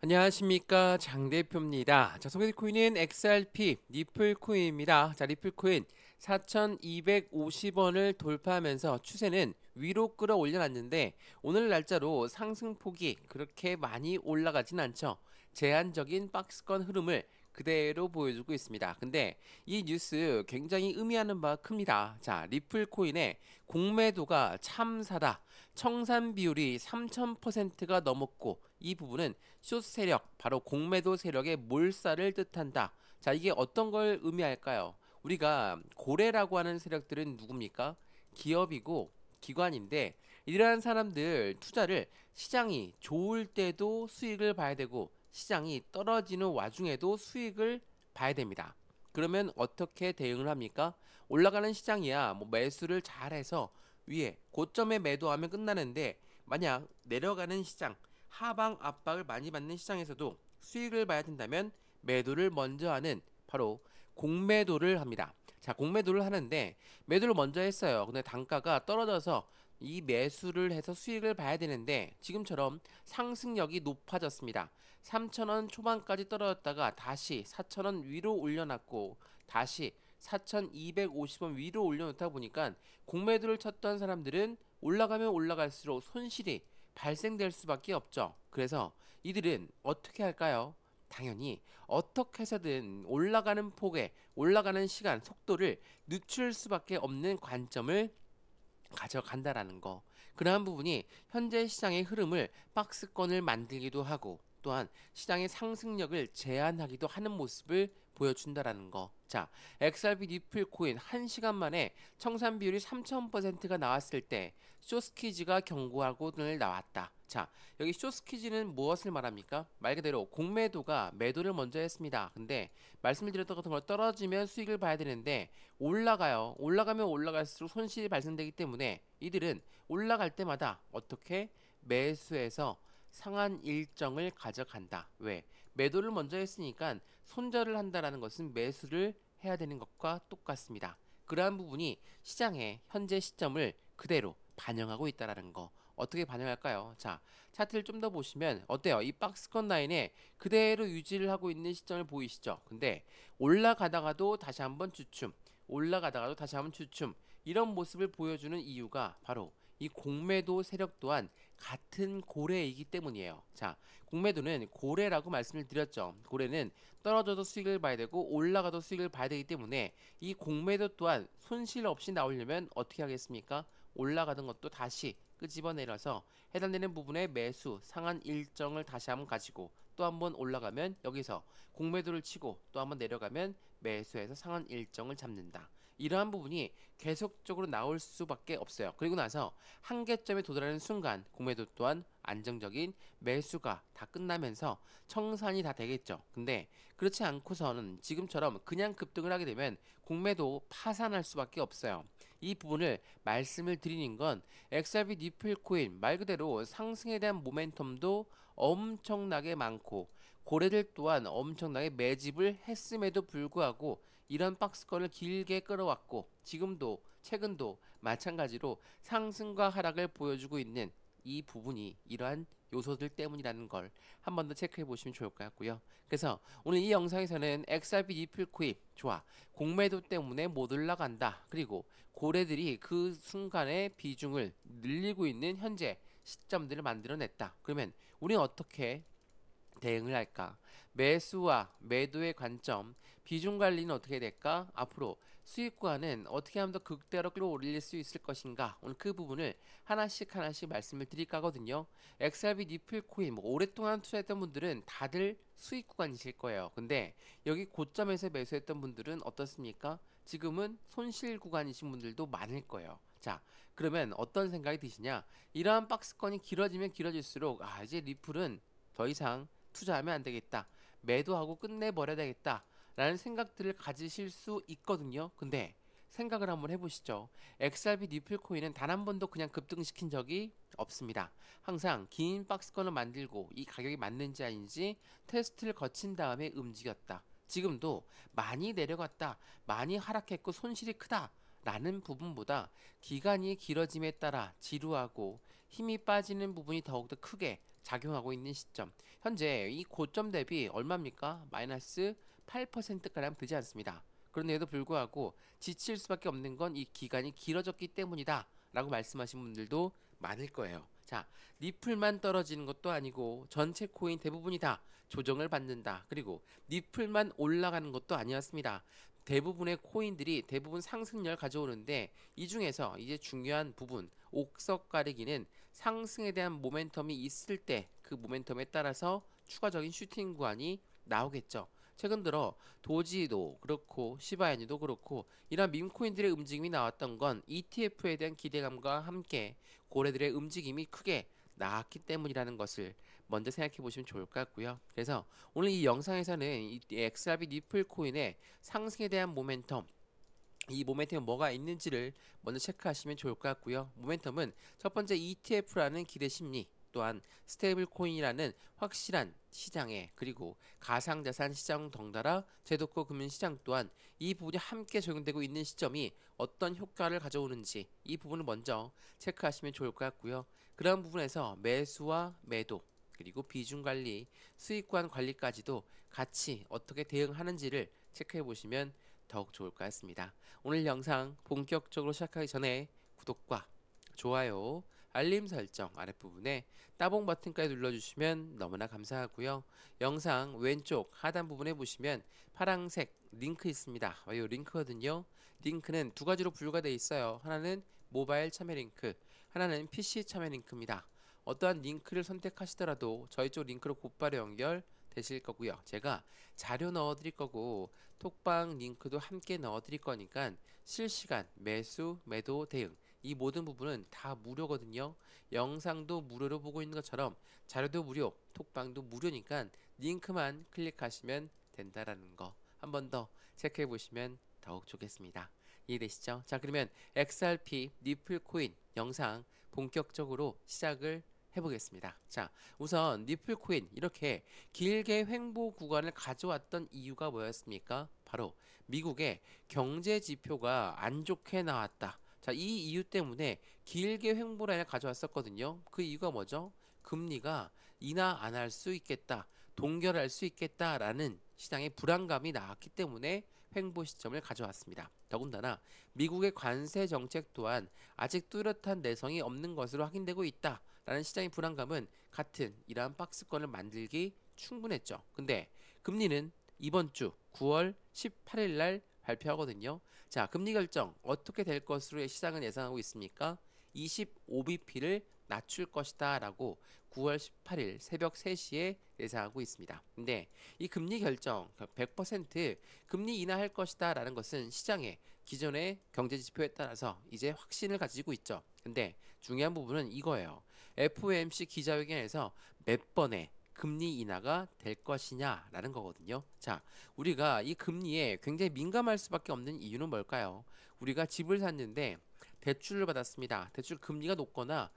안녕하십니까, 장 대표입니다. 자, 소개될 코인은 XRP 리플코인입니다. 자, 리플코인 4,250원을 돌파하면서 추세는 위로 끌어올려놨는데 오늘 날짜로 상승폭이 그렇게 많이 올라가진 않죠. 제한적인 박스권 흐름을 그대로 보여주고 있습니다. 근데 이 뉴스 굉장히 의미하는 바가 큽니다. 자, 리플코인의 공매도가 참사다. 청산 비율이 3000%가 넘었고 이 부분은 숏 세력, 바로 공매도 세력의 몰살을 뜻한다. 자, 이게 어떤 걸 의미할까요? 우리가 고래라고 하는 세력들은 누굽니까? 기업이고 기관인데 이러한 사람들 투자를 시장이 좋을 때도 수익을 봐야 되고 시장이 떨어지는 와중에도 수익을 봐야 됩니다. 그러면 어떻게 대응을 합니까? 올라가는 시장이야 뭐 매수를 잘해서 위에 고점에 매도하면 끝나는데 만약 내려가는 시장 하방 압박을 많이 받는 시장에서도 수익을 봐야 된다면 매도를 먼저 하는 바로 공매도를 합니다. 자, 공매도를 하는데 매도를 먼저 했어요. 근데 단가가 떨어져서 이 매수를 해서 수익을 봐야 되는데 지금처럼 상승력이 높아졌습니다. 3,000원 초반까지 떨어졌다가 다시 4,000원 위로 올려놨고 다시 4,250원 위로 올려놓다 보니까 공매도를 쳤던 사람들은 올라가면 올라갈수록 손실이 발생될 수밖에 없죠. 그래서 이들은 어떻게 할까요? 당연히 어떻게 해서든 올라가는 폭에 올라가는 시간 속도를 늦출 수밖에 없는 관점을 가져간다라는 거. 그러한 부분이 현재 시장의 흐름을 박스권을 만들기도 하고 또한 시장의 상승력을 제한하기도 하는 모습을 보여준다라는 거. 자, XRP 리플 코인 1시간 만에 청산 비율이 3000%가 나왔을 때 쇼스키즈가 경고하고 늘 나왔다. 자, 여기 쇼스키즈는 무엇을 말합니까? 말 그대로 공매도가 매도를 먼저 했습니다. 근데 말씀을 드렸던 것처럼 떨어지면 수익을 봐야 되는데 올라가요. 올라가면 올라갈수록 손실이 발생되기 때문에 이들은 올라갈 때마다 어떻게 매수해서 상한 일정을 가져간다. 왜? 매도를 먼저 했으니까 손절을 한다라는 것은 매수를 해야 되는 것과 똑같습니다. 그러한 부분이 시장의 현재 시점을 그대로 반영하고 있다라는 거. 어떻게 반영할까요? 자, 차트를 좀 더 보시면 어때요? 이 박스권 라인에 그대로 유지를 하고 있는 시점을 보이시죠? 근데 올라가다가도 다시 한번 주춤, 올라가다가도 다시 한번 주춤 이런 모습을 보여주는 이유가 바로 이 공매도 세력 또한 같은 고래이기 때문이에요. 자, 공매도는 고래라고 말씀을 드렸죠. 고래는 떨어져도 수익을 봐야 되고 올라가도 수익을 봐야 되기 때문에 이 공매도 또한 손실 없이 나오려면 어떻게 하겠습니까? 올라가던 것도 다시 끄집어내려서 해당되는 부분의 매수 상한 일정을 다시 한번 가지고 또 한번 올라가면 여기서 공매도를 치고 또 한번 내려가면 매수해서 상한 일정을 잡는다. 이러한 부분이 계속적으로 나올 수밖에 없어요. 그리고 나서 한계점에 도달하는 순간 공매도 또한 안정적인 매수가 다 끝나면서 청산이 다 되겠죠. 근데 그렇지 않고서는 지금처럼 그냥 급등을 하게 되면 공매도 파산할 수밖에 없어요. 이 부분을 말씀을 드리는 건 XRP 리플 코인 말 그대로 상승에 대한 모멘텀도 엄청나게 많고 고래들 또한 엄청나게 매집을 했음에도 불구하고 이런 박스권을 길게 끌어왔고 지금도 최근도 마찬가지로 상승과 하락을 보여주고 있는 이 부분이 이러한 요소들 때문이라는 걸 한 번 더 체크해 보시면 좋을 것 같고요. 그래서 오늘 이 영상에서는 XRP 리플 코인 좋아 공매도 때문에 못 올라간다. 그리고 고래들이 그 순간에 비중을 늘리고 있는 현재 시점들을 만들어냈다. 그러면 우리는 어떻게 대응을 할까? 매수와 매도의 관점, 비중 관리는 어떻게 될까? 앞으로 수익 구간은 어떻게 하면 더 극대로 끌어올릴 수 있을 것인가? 오늘 그 부분을 하나씩 하나씩 말씀을 드릴까 하거든요. XRP 리플 코인 뭐 오랫동안 투자했던 분들은 다들 수익 구간이실 거예요. 근데 여기 고점에서 매수했던 분들은 어떻습니까? 지금은 손실 구간이신 분들도 많을 거예요. 자, 그러면 어떤 생각이 드시냐? 이러한 박스권이 길어지면 길어질수록 이제 리플은 더 이상 투자하면 안 되겠다. 매도하고 끝내버려야 되겠다. 라는 생각들을 가지실 수 있거든요. 근데 생각을 한번 해보시죠. XRP 리플 코인은 단 한 번도 그냥 급등시킨 적이 없습니다. 항상 긴 박스권을 만들고 이 가격이 맞는지 아닌지 테스트를 거친 다음에 움직였다. 지금도 많이 내려갔다. 많이 하락했고 손실이 크다. 라는 부분보다 기간이 길어짐에 따라 지루하고 힘이 빠지는 부분이 더욱더 크게 작용하고 있는 시점. 현재 이 고점 대비 얼마입니까? 마이너스 8%가량 되지 않습니다. 그런데도 불구하고 지칠 수밖에 없는 건 이 기간이 길어졌기 때문이다 라고 말씀하신 분들도 많을 거예요. 자, 니플만 떨어지는 것도 아니고 전체 코인 대부분이 다 조정을 받는다. 그리고 니플만 올라가는 것도 아니었습니다. 대부분의 코인들이 대부분 상승률 가져오는데 이 중에서 이제 중요한 부분 옥석 가리기는 상승에 대한 모멘텀이 있을 때 그 모멘텀에 따라서 추가적인 슈팅 구간이 나오겠죠. 최근 들어 도지도 그렇고 시바이니도 그렇고 이런 밈코인들의 움직임이 나왔던 건 ETF에 대한 기대감과 함께 고래들의 움직임이 크게 나왔기 때문이라는 것을 먼저 생각해 보시면 좋을 것 같고요. 그래서 오늘 이 영상에서는 이 XRP 니플 코인의 상승에 대한 모멘텀, 이 모멘텀에 뭐가 있는지를 먼저 체크하시면 좋을 것 같고요. 모멘텀은 첫 번째 ETF라는 기대 심리, 또한 스테이블 코인이라는 확실한 시장에, 그리고 가상자산 시장 덩달아 제도권 금융시장 또한 이 부분이 함께 적용되고 있는 시점이 어떤 효과를 가져오는지 이 부분을 먼저 체크하시면 좋을 것 같고요. 그런 부분에서 매수와 매도, 그리고 비중 관리, 수익관 관리까지도 같이 어떻게 대응하는지를 체크해 보시면 더욱 좋을 것 같습니다. 오늘 영상 본격적으로 시작하기 전에 구독과 좋아요, 알림 설정 아랫부분에 따봉 버튼까지 눌러주시면 너무나 감사하고요. 영상 왼쪽 하단 부분에 보시면 파란색 링크 있습니다. 이 링크거든요. 링크는 두 가지로 분류가 되어 있어요. 하나는 모바일 참여 링크, 하나는 PC 참여 링크입니다. 어떠한 링크를 선택하시더라도 저희 쪽 링크로 곧바로 연결 되실 거고요. 제가 자료 넣어 드릴 거고 톡방 링크도 함께 넣어 드릴 거니까 실시간 매수, 매도 대응 이 모든 부분은 다 무료거든요. 영상도 무료로 보고 있는 것처럼 자료도 무료, 톡방도 무료니까 링크만 클릭하시면 된다라는 거 한 번 더 체크해 보시면 더욱 좋겠습니다. 이해되시죠? 자, 그러면 XRP 니플 코인 영상 본격적으로 시작을 해보겠습니다. 자, 우선 니플 코인 이렇게 길게 횡보 구간을 가져왔던 이유가 뭐였습니까? 바로 미국의 경제 지표가 안 좋게 나왔다. 자, 이 이유 때문에 길게 횡보 라인을 가져왔었거든요. 그 이유가 뭐죠? 금리가 인하 안 할 수 있겠다, 동결할 수 있겠다라는 시장의 불안감이 나왔기 때문에 횡보 시점을 가져왔습니다. 더군다나 미국의 관세 정책 또한 아직 뚜렷한 내성이 없는 것으로 확인되고 있다라는 시장의 불안감은 같은 이러한 박스권을 만들기 충분했죠. 근데 금리는 이번 주 9월 18일 날 발표하거든요. 자, 금리 결정 어떻게 될 것으로 시장은 예상하고 있습니까? 25bp를 낮출 것이다 라고 9월 18일 새벽 3시에 예상하고 있습니다. 근데 이 금리 결정 100% 금리 인하할 것이다 라는 것은 시장의 기존의 경제 지표에 따라서 이제 확신을 가지고 있죠. 근데 중요한 부분은 이거예요. FOMC 기자회견에서 몇 번의 금리 인하가 될 것이냐라는 거거든요. 자, 우리가 이 금리에 굉장히 민감할 수밖에 없는 이유는 뭘까요? 우리가 집을 샀는데 대출을 받았습니다. 대출 금리가 높거나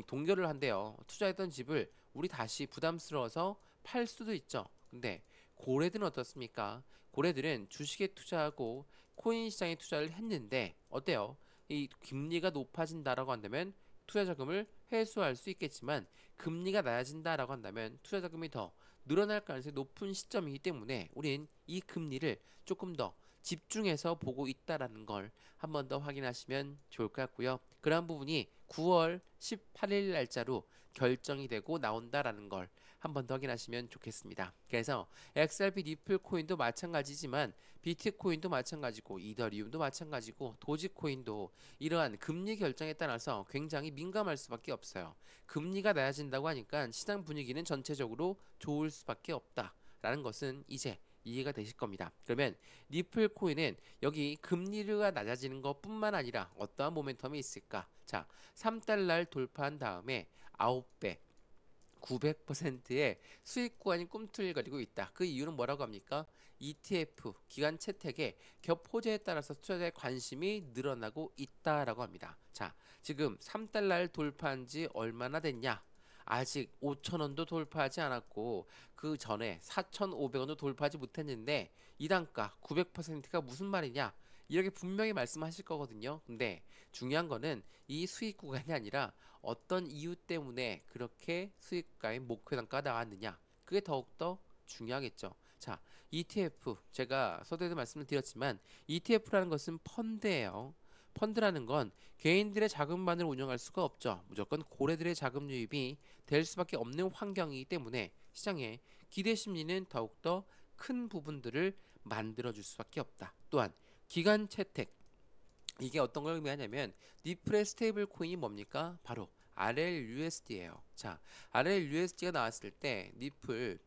동결을 한대요. 투자했던 집을 우리 다시 부담스러워서 팔 수도 있죠. 근데 고래들은 어떻습니까? 고래들은 주식에 투자하고 코인 시장에 투자를 했는데 어때요? 이 금리가 높아진다라고 한다면 투자 자금을 회수할 수 있겠지만 금리가 낮아진다라고 한다면 투자 자금이 더 늘어날 가능성이 높은 시점이기 때문에 우린 이 금리를 조금 더 집중해서 보고 있다라는 걸 한 번 더 확인하시면 좋을 것 같고요. 그러한 부분이 9월 18일 날짜로 결정이 되고 나온다라는 걸 한 번 더 확인하시면 좋겠습니다. 그래서 XRP 니플 코인도 마찬가지지만 비트코인도 마찬가지고 이더리움도 마찬가지고 도지코인도 이러한 금리 결정에 따라서 굉장히 민감할 수밖에 없어요. 금리가 낮아진다고 하니까 시장 분위기는 전체적으로 좋을 수밖에 없다라는 것은 이제 이해가 되실 겁니다. 그러면 니플 코인은 여기 금리가 낮아지는 것뿐만 아니라 어떠한 모멘텀이 있을까? 자, 3달러를 돌파한 다음에 9배 900%의 수익 구간이 꿈틀거리고 있다. 그 이유는 뭐라고 합니까? ETF 기관 채택의 겹 호재에 따라서 투자자의 관심이 늘어나고 있다라고 합니다. 자, 지금 3달러를 돌파한 지 얼마나 됐냐? 아직 5,000원도 돌파하지 않았고 그 전에 4,500원도 돌파하지 못했는데 이 단가 900%가 무슨 말이냐? 이렇게 분명히 말씀하실 거거든요. 근데 중요한 거는 이 수익 구간이 아니라 어떤 이유 때문에 그렇게 수익가인 목표 단가가 나왔느냐. 그게 더욱더 중요하겠죠. 자, ETF 제가 서두에도 말씀을 드렸지만 ETF라는 것은 펀드예요. 펀드라는 건 개인들의 자금만을 운영할 수가 없죠. 무조건 고래들의 자금 유입이 될 수밖에 없는 환경이기 때문에 시장의 기대 심리는 더욱더 큰 부분들을 만들어줄 수밖에 없다. 또한 기간 채택 이게 어떤 걸 의미하냐면 니플의 스테이블 코인이 뭡니까? 바로 RLUSD예요. 자, RLUSD가 나왔을 때 니플의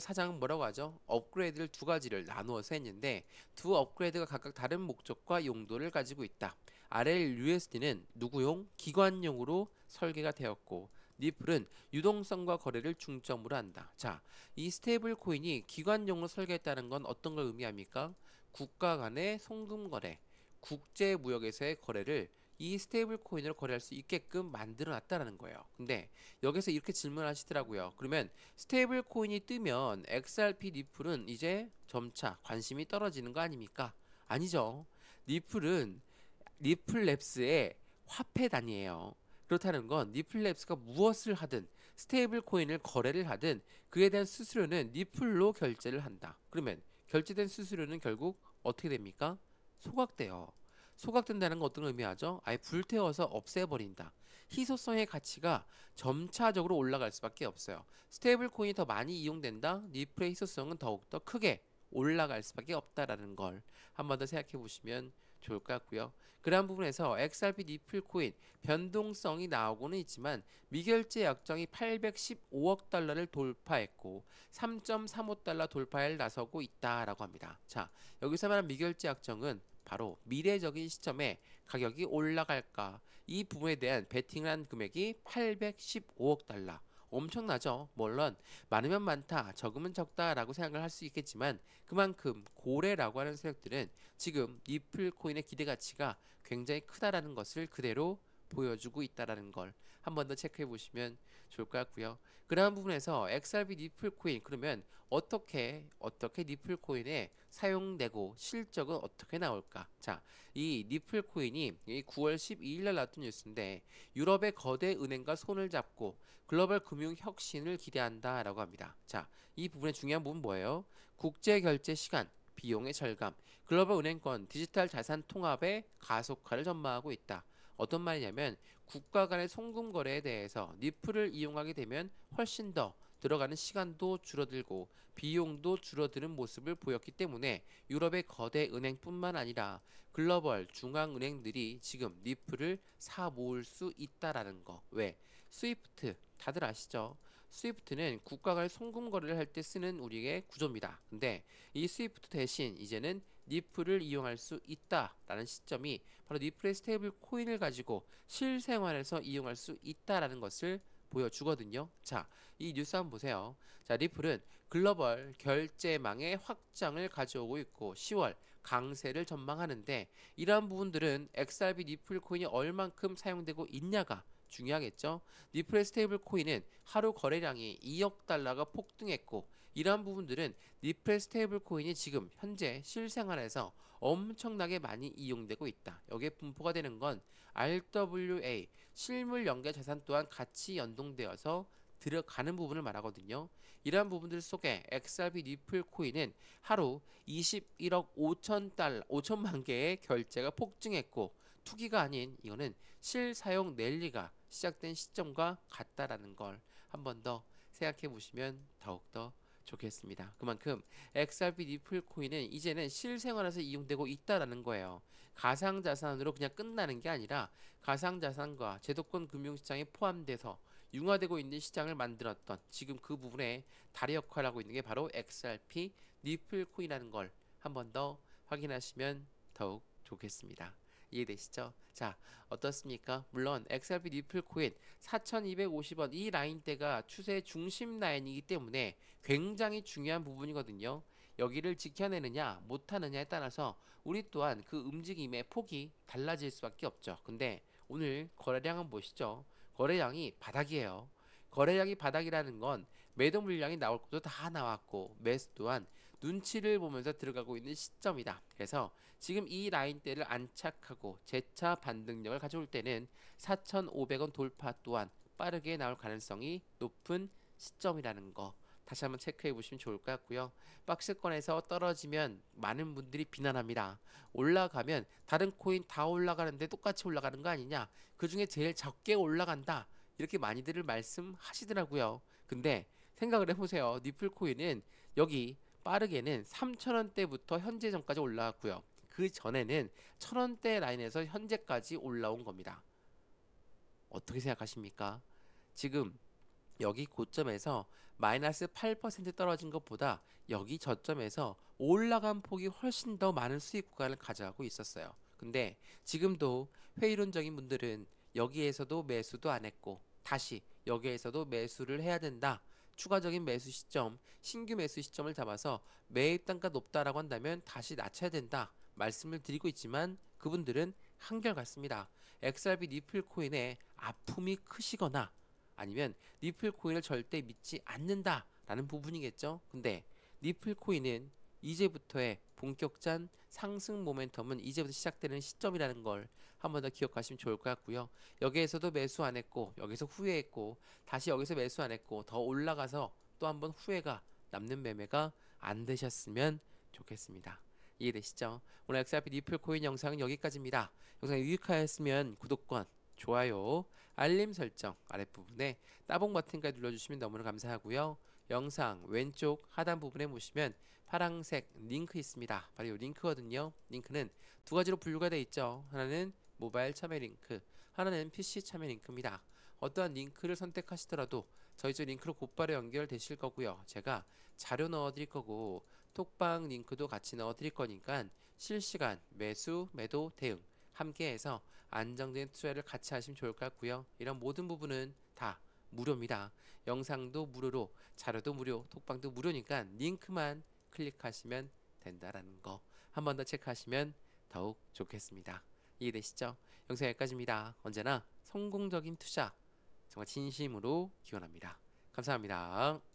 사장은 뭐라고 하죠? 업그레이드를 두 가지를 나누어서 했는데 두 업그레이드가 각각 다른 목적과 용도를 가지고 있다. RLUSD는 누구용? 기관용으로 설계가 되었고 니플은 유동성과 거래를 중점으로 한다. 자, 이 스테이블 코인이 기관용으로 설계했다는 건 어떤 걸 의미합니까? 국가 간의 송금 거래, 국제 무역에서의 거래를 이 스테이블 코인으로 거래할 수 있게끔 만들어 놨다라는 거예요. 근데 여기서 이렇게 질문하시더라고요. 그러면 스테이블 코인이 뜨면 XRP 니플은 이제 점차 관심이 떨어지는 거 아닙니까? 아니죠. 니플은 니플랩스의 화폐 단위예요. 그렇다는 건 니플랩스가 무엇을 하든 스테이블 코인을 거래를 하든 그에 대한 수수료는 니플로 결제를 한다. 그러면 결제된 수수료는 결국 어떻게 됩니까? 소각돼요. 소각된다는 건 어떤 의미하죠? 아예 불태워서 없애버린다. 희소성의 가치가 점차적으로 올라갈 수밖에 없어요. 스테이블 코인이 더 많이 이용된다. 니플의 희소성은 더욱더 크게 올라갈 수밖에 없다라는 걸 한 번 더 생각해 보시면 좋을 것 같고요. 그러한 부분에서 XRP 니플 코인 변동성이 나오고는 있지만 미결제 약정이 815억 달러를 돌파했고 3.35달러 돌파에 나서고 있다라고 합니다. 자, 여기서 말한 미결제 약정은 바로 미래적인 시점에 가격이 올라갈까 이 부분에 대한 베팅을 한 금액이 815억 달러. 엄청나죠. 물론 많으면 많다, 적으면 적다라고 생각을 할 수 있겠지만 그만큼 고래라고 하는 세력들은 지금 니플 코인의 기대 가치가 굉장히 크다라는 것을 그대로 보여주고 있다라는 걸 한 번 더 체크해 보시면 좋을 것 같고요. 그러한 부분에서 XRP 니플 코인 그러면 어떻게 니플 코인에 사용되고 실적은 어떻게 나올까? 자, 이 니플 코인이 이 9월 12일 날 나왔던 뉴스인데 유럽의 거대 은행과 손을 잡고 글로벌 금융 혁신을 기대한다라고 합니다. 자, 이 부분의 중요한 부분 뭐예요? 국제 결제 시간, 비용의 절감, 글로벌 은행권 디지털 자산 통합의 가속화를 전망하고 있다. 어떤 말이냐면 국가 간의 송금 거래에 대해서 니플을 이용하게 되면 훨씬 더 들어가는 시간도 줄어들고 비용도 줄어드는 모습을 보였기 때문에 유럽의 거대 은행뿐만 아니라 글로벌 중앙은행들이 지금 니플을 사 모을 수 있다라는 거. 왜? 스위프트 다들 아시죠? 스위프트는 국가 간 송금 거래를 할 때 쓰는 우리의 구조입니다. 근데 이 스위프트 대신 이제는 니플을 이용할 수 있다라는 시점이 바로 니플의 스테이블 코인을 가지고 실생활에서 이용할 수 있다라는 것을 보여주거든요. 자, 이 뉴스 한번 보세요. 자, 리플은 글로벌 결제망의 확장을 가져오고 있고 10월 강세를 전망하는데 이러한 부분들은 XRP 니플 코인이 얼만큼 사용되고 있냐가 중요하겠죠. 니플의 스테이블 코인은 하루 거래량이 2억 달러가 폭등했고 이러한 부분들은 니플의 스테이블 코인이 지금 현재 실생활에서 엄청나게 많이 이용되고 있다. 여기에 분포가 되는 건 RWA 실물 연계 자산 또한 같이 연동되어서 들어가는 부분을 말하거든요. 이러한 부분들 속에 XRP 니플 코인은 하루 21억 5천만 개의 결제가 폭증했고 투기가 아닌 이거는 실사용 랠리가 시작된 시점과 같다라는 걸 한 번 더 생각해 보시면 더욱더 좋겠습니다. 그만큼 XRP 니플 코인은 이제는 실생활에서 이용되고 있다라는 거예요. 가상자산으로 그냥 끝나는 게 아니라 가상자산과 제도권 금융시장에 포함돼서 융화되고 있는 시장을 만들었던 지금 그 부분에 다리 역할을 하고 있는 게 바로 XRP 니플 코인이라는 걸 한 번 더 확인하시면 더욱 좋겠습니다. 이해되시죠? 자, 어떻습니까? 물론 XRP 니플 코인 4,250원 이 라인대가 추세의 중심 라인이기 때문에 굉장히 중요한 부분이거든요. 여기를 지켜내느냐 못하느냐에 따라서 우리 또한 그 움직임의 폭이 달라질 수밖에 없죠. 근데 오늘 거래량 한번 보시죠. 거래량이 바닥이에요. 거래량이 바닥이라는 건 매도 물량이 나올 것도 다 나왔고 매수 또한 눈치를 보면서 들어가고 있는 시점이다. 그래서 지금 이 라인대를 안착하고 재차 반등력을 가져올 때는 4,500원 돌파 또한 빠르게 나올 가능성이 높은 시점이라는 거 다시 한번 체크해 보시면 좋을 것 같고요. 박스권에서 떨어지면 많은 분들이 비난합니다. 올라가면 다른 코인 다 올라가는데 똑같이 올라가는 거 아니냐? 그 중에 제일 적게 올라간다. 이렇게 많이들 말씀하시더라고요. 근데 생각을 해보세요. 니플 코인은 여기 빠르게는 3,000원대부터 현재 전까지 올라왔고요. 그 전에는 1,000원대 라인에서 현재까지 올라온 겁니다. 어떻게 생각하십니까? 지금 여기 고점에서 마이너스 8% 떨어진 것보다 여기 저점에서 올라간 폭이 훨씬 더 많은 수익 구간을 가져가고 있었어요. 근데 지금도 회의론적인 분들은 여기에서도 매수도 안 했고 다시 여기에서도 매수를 해야 된다. 추가적인 매수 시점, 신규 매수 시점을 잡아서 매입 단가 높다라고 한다면 다시 낮춰야 된다. 말씀을 드리고 있지만 그분들은 한결같습니다. XRP 니플 코인의 아픔이 크시거나 아니면 니플 코인을 절대 믿지 않는다라는 부분이겠죠. 근데 니플 코인은 이제부터의 본격적인 상승 모멘텀은 이제부터 시작되는 시점이라는 걸 한 번 더 기억하시면 좋을 것 같고요. 여기에서도 매수 안 했고 여기서 후회했고 다시 여기서 매수 안 했고 더 올라가서 또 한 번 후회가 남는 매매가 안 되셨으면 좋겠습니다. 이해되시죠? 오늘 XRP 니플 코인 영상은 여기까지입니다. 영상이 유익하였으면 구독과 좋아요, 알림 설정 아랫부분에 따봉 버튼까지 눌러주시면 너무나 감사하고요. 영상 왼쪽 하단 부분에 보시면 파란색 링크 있습니다. 바로 이 링크거든요. 링크는 두 가지로 분류가 되어 있죠. 하나는 모바일 참여 링크, 하나는 PC 참여 링크입니다. 어떠한 링크를 선택하시더라도 저희 쪽 링크로 곧바로 연결되실 거고요. 제가 자료 넣어드릴 거고 톡방 링크도 같이 넣어드릴 거니까 실시간 매수, 매도, 대응 함께해서 안정된 투자를 같이 하시면 좋을 것 같고요. 이런 모든 부분은 다 무료입니다. 영상도 무료로, 자료도 무료, 톡방도 무료니까 링크만 클릭하시면 된다라는 거 한 번 더 체크하시면 더욱 좋겠습니다. 이해되시죠? 영상 여기까지입니다. 언제나 성공적인 투자 정말 진심으로 기원합니다. 감사합니다.